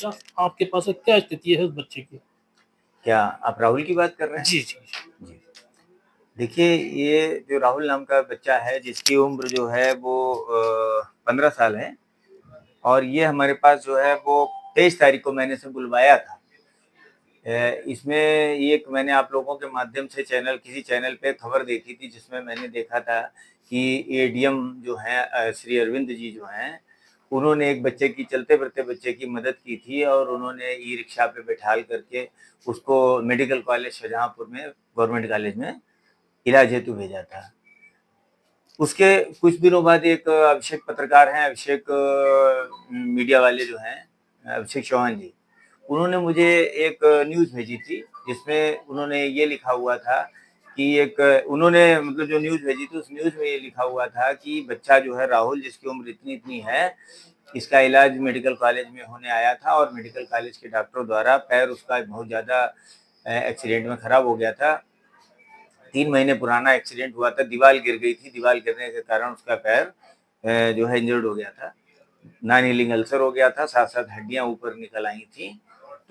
क्या आपके पास क्या स्थिति है उस बच्चे की? क्या आप राहुल की बात कर रहे हैं? जी, जी। जी। देखिए, ये जो राहुल नाम का बच्चा है, जिसकी उम्र जो है वो 15 साल है, और ये हमारे पास जो है वो 23 तारीख को मैंने इसे बुलवाया था। इसमें एक मैंने आप लोगों के माध्यम से किसी चैनल पे खबर देखी थी, जिसमें मैंने देखा था कि एडीएम जो हैं श्री अरविंद जी जो हैं, उन्होंने एक बच्चे की, चलते फिरते बच्चे की मदद की थी, और उन्होंने ई रिक्शा पे बैठाल करके उसको मेडिकल कॉलेज शाहजहाँपुर में, गवर्नमेंट कॉलेज में इलाज हेतु भेजा था। उसके कुछ दिनों बाद एक अभिषेक पत्रकार हैं, अभिषेक मीडिया वाले जो हैं, अभिषेक चौहान जी, उन्होंने मुझे एक न्यूज़ भेजी थी, जिसमें उन्होंने ये लिखा हुआ था कि उन्होंने मतलब जो न्यूज़ भेजी थी, उस न्यूज़ में ये लिखा हुआ था कि बच्चा जो है राहुल, जिसकी उम्र इतनी-इतनी है, इसका इलाज मेडिकल कॉलेज में होने आया था, और मेडिकल कॉलेज के डॉक्टरों द्वारा पैर उसका बहुत ज़्यादा एक्सीडेंट में खराब हो गया था। 3 महीने पुराना एक्सीडेंट हुआ था, दीवार गिर गई थी, दीवार गिरने के कारण उसका पैर जो है इंजर्ड हो गया था, नॉन हीलिंग अल्सर हो गया था, साथ-साथ हड्डियाँ ऊपर निकल आई थी।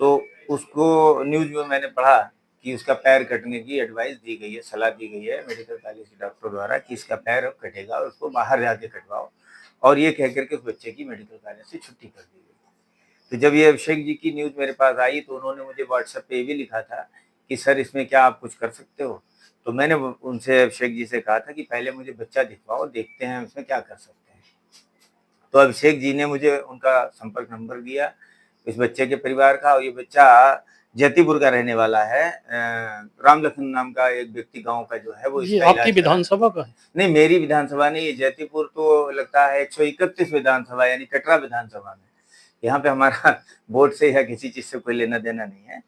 तो उसको न्यूज़ में मैंने पढ़ा कि उसका पैर कटने की एडवाइस दी गई है, सलाह दी गई है मेडिकल कॉलेज के डॉक्टरों द्वारा कि इसका पैर अब कटेगा और उसको बाहर जाके कटवाओ, और ये कह कर के उस बच्चे की मेडिकल कॉलेज से छुट्टी कर दी गई। तो जब ये अभिषेक जी की न्यूज़ मेरे पास आई, तो उन्होंने मुझे व्हाट्सएप पे ये भी लिखा था कि सर, इसमें क्या आप कुछ कर सकते हो? तो मैंने उनसे, अभिषेक जी से कहा था कि पहले मुझे बच्चा दिखवाओ, देखते हैं उसमें क्या कर सकते हैं। तो अभिषेक जी ने मुझे उनका संपर्क नंबर दिया, इस बच्चे के परिवार का, और ये बच्चा जैतीपुर का रहने वाला है। राम लखन नाम का एक व्यक्ति गाँव का जो है, वो ये इसका आपकी इलाज करा। विधानसभा का है? नहीं, मेरी विधानसभा नहीं, ये जैतीपुर तो लगता है 131 विधानसभा, यानी कटरा विधानसभा में। यहाँ पे हमारा वोट से या किसी चीज़ से कोई लेना-देना नहीं है।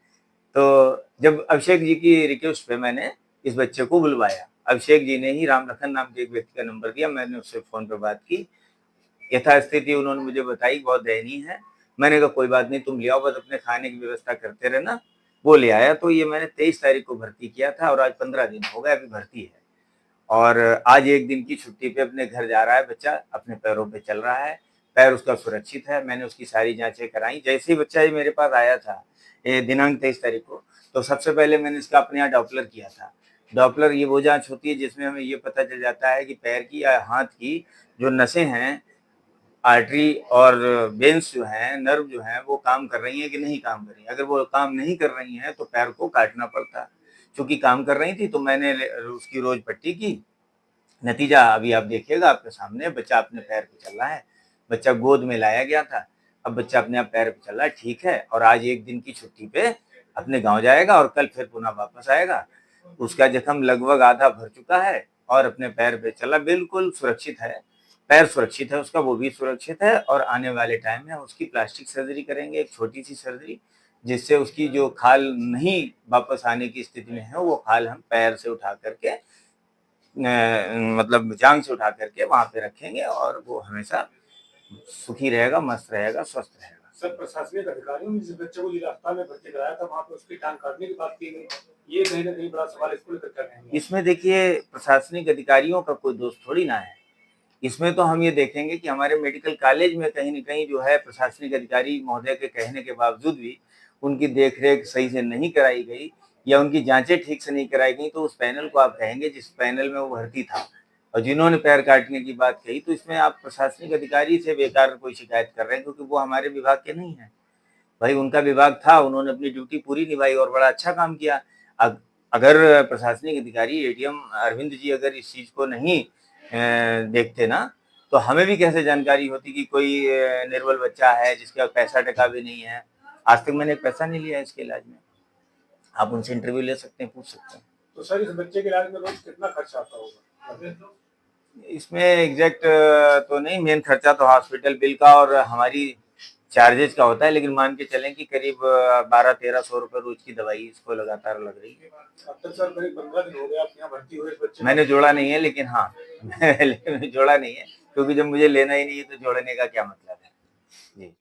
तो जब अभिषेक जी की रिक्वेस्ट पे मैंने इस बच्चे को बुलवाया, अभिषेक जी ने ही राम लखन नाम के एक व्यक्ति का नंबर दिया, मैंने उससे फ़ोन पे बात की। यथास्थिति उन्होंने मुझे बताई, बहुत दयनीय है। मैंने कहा कोई बात नहीं, तुम ले आओ, बस अपने खाने की व्यवस्था करते रहना। वो ले आया, तो ये मैंने 23 तारीख को भर्ती किया था, और आज 15 दिन हो गए अभी भर्ती है। और आज 1 दिन की छुट्टी पे अपने घर जा रहा है बच्चा, अपने पैरों पे चल रहा है, पैर उसका सुरक्षित है। मैंने उसकी सारी जाँचें कराई। जैसे ही बच्चा ये मेरे पास आया था, दिनांक 23 तारीख को, तो सबसे पहले मैंने इसका अपने यहाँ डॉपलर किया था। डॉपलर ये वो जाँच होती है जिसमें हमें ये पता चल जाता है कि पैर की या हाथ की जो नसें हैं, आर्टरी और वेन्स जो हैं, नर्व जो हैं, वो काम कर रही हैं कि नहीं काम कर रही हैं। अगर वो काम नहीं कर रही हैं, तो पैर को काटना पड़ता है। चूँकि काम कर रही थी, तो मैंने उसकी रोज़ पट्टी की। नतीजा अभी आप देखिएगा, आपके सामने बच्चा अपने पैर पे चल रहा है। बच्चा गोद में लाया गया था, अब बच्चा अपने आप पैर पे चल रहा है, ठीक है, और आज 1 दिन की छुट्टी पे अपने गाँव जाएगा, और कल फिर पुनः वापस आएगा। उसका जख्म लगभग आधा भर चुका है, और अपने पैर पे चला, बिल्कुल सुरक्षित है। पैर सुरक्षित है उसका, वो भी सुरक्षित है, और आने वाले टाइम में उसकी प्लास्टिक सर्जरी करेंगे, एक छोटी-सी सर्जरी, जिससे उसकी जो खाल नहीं वापस आने की स्थिति में है, वो खाल हम पैर से उठा कर के मतलब जाँघ से उठा कर के वहाँ पे रखेंगे, और वो हमेशा सुखी रहेगा, मस्त रहेगा, स्वस्थ रहेगा। सर, प्रशासनिक अधिकारियों ने जिस बच्चे को जिला अस्पताल में भर्ती कराया था, वहाँ पे उसकी टाँग काटने की बात की गई। ये कहीं न कहीं बड़ा सवाल इसको लेकर कर रहे हैं। इसमें देखिए, प्रशासनिक अधिकारियों का कोई दोष थोड़ी ना है। इसमें तो हम ये देखेंगे कि हमारे मेडिकल कॉलेज में कहीं न कहीं जो है, प्रशासनिक अधिकारी महोदय के कहने के बावजूद भी उनकी देख-रेख सही से नहीं कराई गई, या उनकी जाँचें ठीक से नहीं कराई गई, तो उस पैनल को आप कहेंगे जिस पैनल में वो भर्ती था, और जिन्होंने पैर काटने की बात कही, तो इसमें आप प्रशासनिक अधिकारी से बेकार कोई शिकायत कर रहे हैं, क्योंकि वो हमारे विभाग के नहीं हैं। भाई, उनका विभाग था, उन्होंने अपनी ड्यूटी पूरी निभाई और बड़ा अच्छा काम किया। अग अगर प्रशासनिक अधिकारी एडीएम अरविंद जी अगर इस चीज़ को नहीं देखते ना, तो हमें भी कैसे जानकारी होती कि कोई निर्बल बच्चा है जिसका पैसा-टका भी नहीं है। आज तक मैंने एक पैसा नहीं लिया इसके इलाज में। आप उनसे इंटरव्यू ले सकते हैं, पूछ सकते हैं। तो सर, इस बच्चे के इलाज में रोज़ कितना खर्चा आता होगा? इसमें एग्ज़ैक्ट तो नहीं, मेन खर्चा तो हॉस्पिटल बिल का और हमारी चार्जेज़ का होता है, लेकिन मान के चलें कि करीब 1200-1300 रुपए रोज़ की दवाई इसको लगातार लग रही है। अब तक सर करीब 15 दिन हो गए आप यहाँ भर्ती हुए इस बच्चे। मैंने जोड़ा नहीं है, लेकिन हाँ, मैंने जोड़ा नहीं है, क्योंकि जब मुझे लेना ही नहीं है, तो जोड़ने का क्या मतलब है? जी।